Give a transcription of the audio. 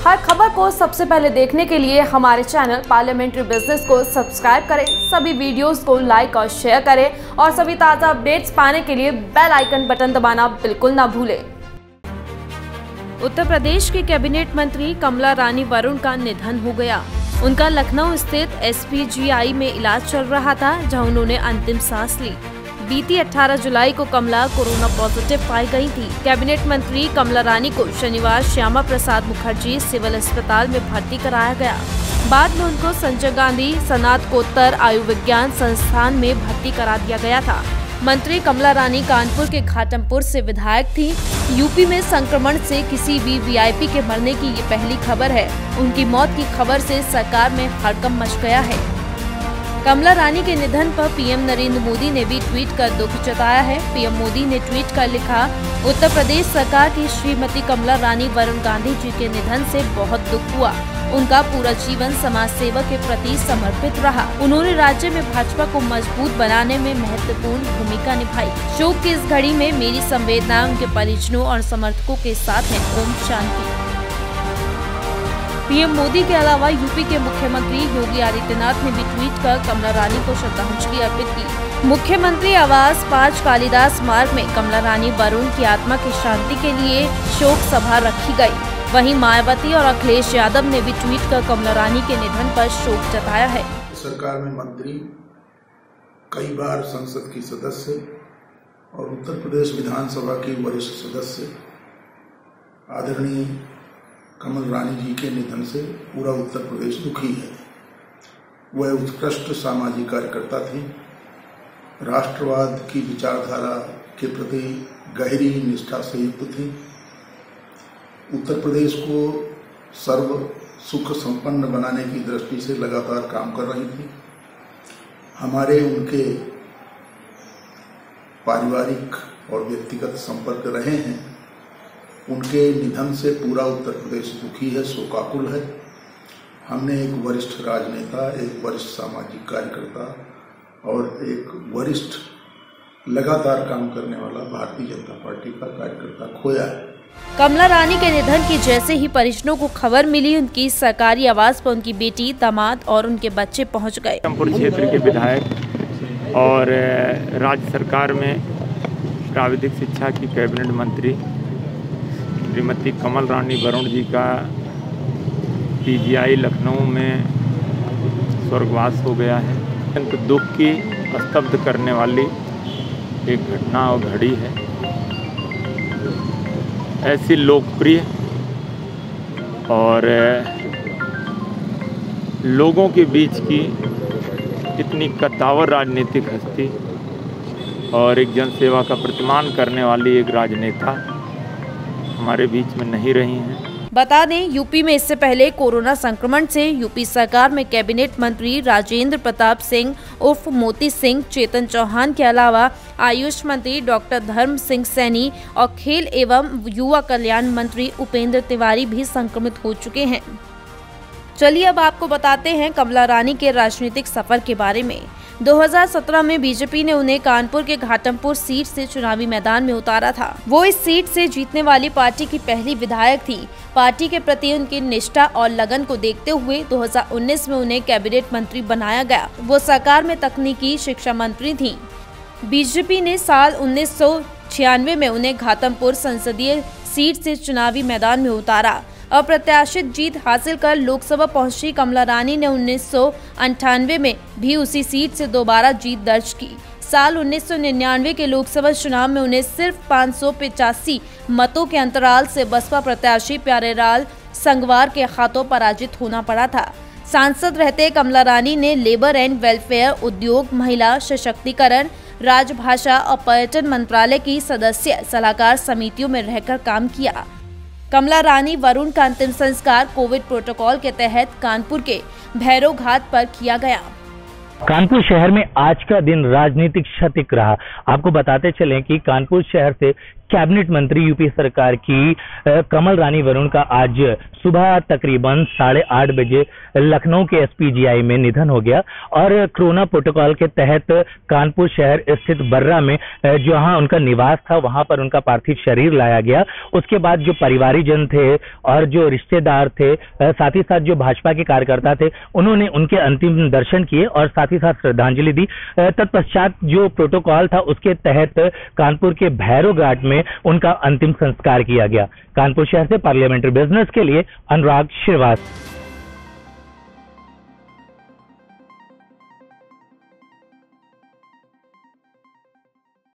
हर खबर को सबसे पहले देखने के लिए हमारे चैनल पार्लियामेंट्री बिजनेस को सब्सक्राइब करें, सभी वीडियोस को लाइक और शेयर करें और सभी ताज़ा अपडेट्स पाने के लिए बेल आइकन बटन दबाना बिल्कुल ना भूलें। उत्तर प्रदेश के कैबिनेट मंत्री कमला रानी वरुण का निधन हो गया। उनका लखनऊ स्थित SPGI में इलाज चल रहा था, जहां उन्होंने अंतिम सांस ली। बीती 18 जुलाई को कमला कोरोना पॉजिटिव पाई गई थी। कैबिनेट मंत्री कमला रानी को शनिवार श्यामा प्रसाद मुखर्जी सिविल अस्पताल में भर्ती कराया गया। बाद में उनको संजय गांधी स्नातकोत्तर आयुर्विज्ञान संस्थान में भर्ती करा दिया गया था। मंत्री कमला रानी कानपुर के घाटमपुर से विधायक थी। यूपी में संक्रमण से किसी भी VIP के मरने की ये पहली खबर है। उनकी मौत की खबर से सरकार में हड़कंप मच गया है। कमला रानी के निधन पर PM नरेंद्र मोदी ने भी ट्वीट कर दुख जताया है। PM मोदी ने ट्वीट कर लिखा, उत्तर प्रदेश सरकार की श्रीमती कमला रानी वरुण गांधी जी के निधन से बहुत दुख हुआ। उनका पूरा जीवन समाज सेवा के प्रति समर्पित रहा। उन्होंने राज्य में भाजपा को मजबूत बनाने में महत्वपूर्ण भूमिका निभाई। शोक की इस घड़ी में मेरी संवेदना उनके परिजनों और समर्थकों के साथ है। ओम शांति। PM मोदी के अलावा यूपी के मुख्यमंत्री योगी आदित्यनाथ ने भी ट्वीट कर कमला रानी को श्रद्धांजलि अर्पित की। मुख्यमंत्री आवास 5 कालिदास मार्ग में कमला रानी वरुण की आत्मा की शांति के लिए शोक सभा रखी गई। वहीं मायावती और अखिलेश यादव ने भी ट्वीट कर कमला रानी के निधन पर शोक जताया है। सरकार में मंत्री, कई बार संसद की सदस्य और उत्तर प्रदेश विधानसभा की वरिष्ठ सदस्य आदरणीय कमल रानी जी के निधन से पूरा उत्तर प्रदेश दुखी है। वह उत्कृष्ट सामाजिक कार्यकर्ता थे। राष्ट्रवाद की विचारधारा के प्रति गहरी निष्ठा से युक्त थी। उत्तर प्रदेश को सर्व सुख संपन्न बनाने की दृष्टि से लगातार काम कर रही थी। हमारे उनके पारिवारिक और व्यक्तिगत संपर्क रहे हैं। उनके निधन से पूरा उत्तर प्रदेश दुखी है, शोकाकुल है। हमने एक वरिष्ठ राजनेता, एक वरिष्ठ सामाजिक कार्यकर्ता और एक वरिष्ठ लगातार काम करने वाला भारतीय जनता पार्टी का कार्यकर्ता खोया है। कमला रानी के निधन की जैसे ही परिजनों को खबर मिली, उनकी सरकारी आवास पर उनकी बेटी, दामाद और उनके बच्चे पहुंच गए। घाटमपुर क्षेत्र के विधायक और राज्य सरकार में प्राविधिक शिक्षा की कैबिनेट मंत्री श्रीमती कमल रानी वरुण जी का PGI लखनऊ में स्वर्गवास हो गया है। अत्यंत दुख की स्तब्ध करने वाली एक घटना और घड़ी है। ऐसी लोकप्रिय और लोगों के बीच की इतनी कद्दावर राजनीतिक हस्ती और एक जनसेवा का प्रतिमान करने वाली एक राजनेता हमारे बीच में नहीं रही हैं। बता दें, यूपी में इससे पहले कोरोना संक्रमण से यूपी सरकार में कैबिनेट मंत्री राजेंद्र प्रताप सिंह उर्फ मोती सिंह, चेतन चौहान के अलावा आयुष मंत्री डॉक्टर धर्म सिंह सैनी और खेल एवं युवा कल्याण मंत्री उपेंद्र तिवारी भी संक्रमित हो चुके हैं। चलिए अब आपको बताते हैं कमला रानी के राजनीतिक सफर के बारे में। 2017 में बीजेपी ने उन्हें कानपुर के घाटमपुर सीट से चुनावी मैदान में उतारा था। वो इस सीट से जीतने वाली पार्टी की पहली विधायक थी। पार्टी के प्रति उनकी निष्ठा और लगन को देखते हुए 2019 में उन्हें कैबिनेट मंत्री बनाया गया। वो सरकार में तकनीकी शिक्षा मंत्री थी। बीजेपी ने साल 1996 में उन्हें घाटमपुर संसदीय सीट से चुनावी मैदान में उतारा। अप्रत्याशित जीत हासिल कर लोकसभा पहुंची कमला रानी ने 1998 में भी उसी सीट से दोबारा जीत दर्ज की। साल 1999 के लोकसभा चुनाव में उन्हें सिर्फ 585 मतों के अंतराल से बसपा प्रत्याशी प्यारेलाल संगवार के हाथों पराजित होना पड़ा था। सांसद रहते कमला रानी ने लेबर एंड वेलफेयर, उद्योग, महिला सशक्तिकरण, राजभाषा और पर्यटन मंत्रालय की सदस्य सलाहकार समितियों में रहकर काम किया। कमला रानी वरुण का अंतिम संस्कार कोविड प्रोटोकॉल के तहत कानपुर के भैरव घाट पर किया गया। कानपुर शहर में आज का दिन राजनीतिक क्षतिक रहा। आपको बताते चलें कि कानपुर शहर से कैबिनेट मंत्री यूपी सरकार की कमल रानी वरुण का आज सुबह तकरीबन 8:30 बजे लखनऊ के एसपीजीआई में निधन हो गया और कोरोना प्रोटोकॉल के तहत कानपुर शहर स्थित बर्रा में जहां उनका निवास था वहां पर उनका पार्थिव शरीर लाया गया। उसके बाद जो परिवारीजन थे और जो रिश्तेदार थे, साथ ही साथ जो भाजपा के कार्यकर्ता थे, उन्होंने उनके अंतिम दर्शन किए और साथ ही साथ श्रद्धांजलि दी। तत्पश्चात जो प्रोटोकॉल था उसके तहत कानपुर के भैरव घाट में उनका अंतिम संस्कार किया गया। कानपुर शहर से पार्लियामेंट्री बिजनेस के लिए अनुराग श्रीवास्तव।